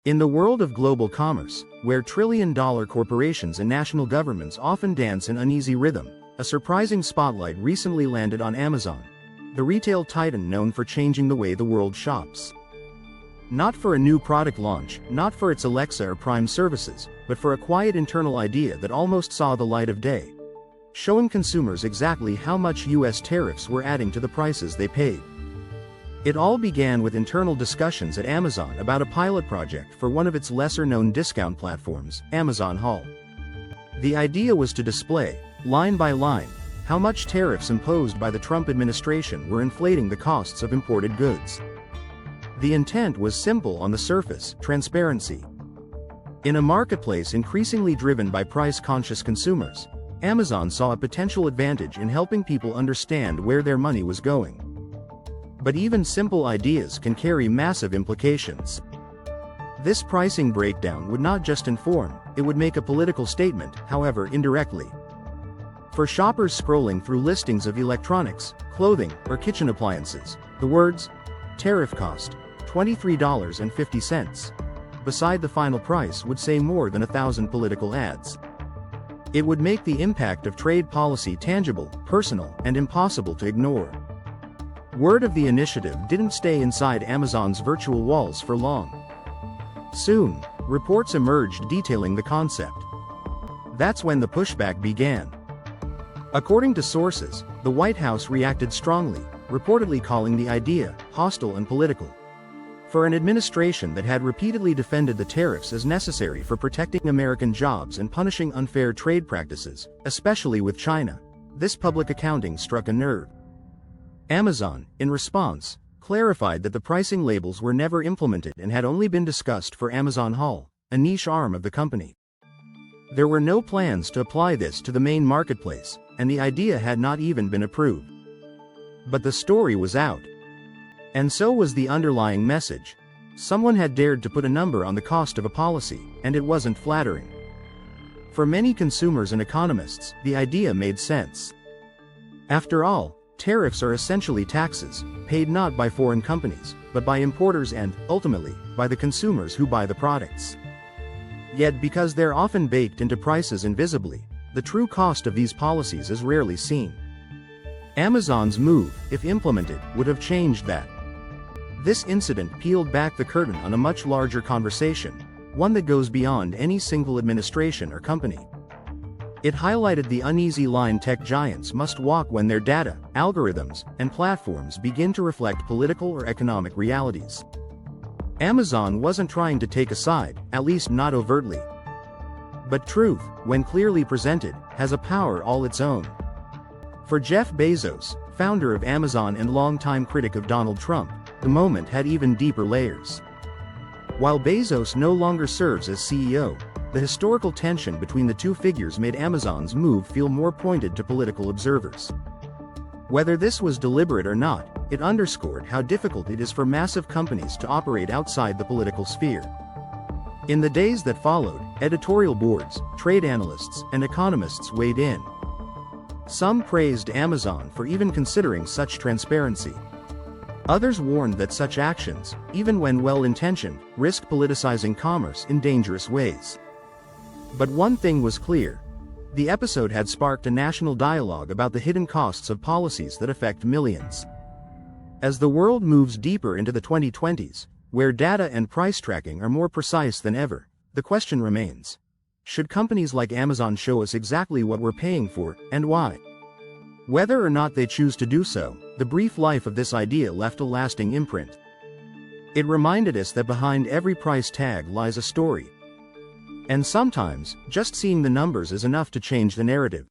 In the world of global commerce, where trillion-dollar corporations and national governments often dance in uneasy rhythm, a surprising spotlight recently landed on Amazon, the retail titan known for changing the way the world shops. Not for a new product launch, not for its Alexa or Prime services, but for a quiet internal idea that almost saw the light of day, showing consumers exactly how much US tariffs were adding to the prices they paid. It all began with internal discussions at Amazon about a pilot project for one of its lesser-known discount platforms, Amazon Haul. The idea was to display, line by line, how much tariffs imposed by the Trump administration were inflating the costs of imported goods. The intent was simple on the surface: transparency. In a marketplace increasingly driven by price-conscious consumers, Amazon saw a potential advantage in helping people understand where their money was going. But even simple ideas can carry massive implications. This pricing breakdown would not just inform, it would make a political statement, however indirectly. For shoppers scrolling through listings of electronics, clothing, or kitchen appliances, the words, "Tariff cost, $23.50, beside the final price would say more than 1,000 political ads. It would make the impact of trade policy tangible, personal, and impossible to ignore. Word of the initiative didn't stay inside Amazon's virtual walls for long. Soon, reports emerged detailing the concept. That's when the pushback began. According to sources, the White House reacted strongly, reportedly calling the idea hostile and political. For an administration that had repeatedly defended the tariffs as necessary for protecting American jobs and punishing unfair trade practices, especially with China, this public accounting struck a nerve. Amazon, in response, clarified that the pricing labels were never implemented and had only been discussed for Amazon Haul, a niche arm of the company. There were no plans to apply this to the main marketplace, and the idea had not even been approved. But the story was out. And so was the underlying message. Someone had dared to put a number on the cost of a policy, and it wasn't flattering. For many consumers and economists, the idea made sense. After all, tariffs are essentially taxes, paid not by foreign companies, but by importers and, ultimately, by the consumers who buy the products. Yet because they're often baked into prices invisibly, the true cost of these policies is rarely seen. Amazon's move, if implemented, would have changed that. This incident peeled back the curtain on a much larger conversation, one that goes beyond any single administration or company. It highlighted the uneasy line tech giants must walk when their data, algorithms, and platforms begin to reflect political or economic realities. Amazon wasn't trying to take a side, at least not overtly. But truth, when clearly presented, has a power all its own. For Jeff Bezos, founder of Amazon and longtime critic of Donald Trump, the moment had even deeper layers. While Bezos no longer serves as CEO, the historical tension between the two figures made Amazon's move feel more pointed to political observers. Whether this was deliberate or not, it underscored how difficult it is for massive companies to operate outside the political sphere. In the days that followed, editorial boards, trade analysts, and economists weighed in. Some praised Amazon for even considering such transparency. Others warned that such actions, even when well-intentioned, risk politicizing commerce in dangerous ways. But one thing was clear. The episode had sparked a national dialogue about the hidden costs of policies that affect millions. As the world moves deeper into the 2020s, where data and price tracking are more precise than ever, the question remains: should companies like Amazon show us exactly what we're paying for, and why? Whether or not they choose to do so, the brief life of this idea left a lasting imprint. It reminded us that behind every price tag lies a story. And sometimes, just seeing the numbers is enough to change the narrative.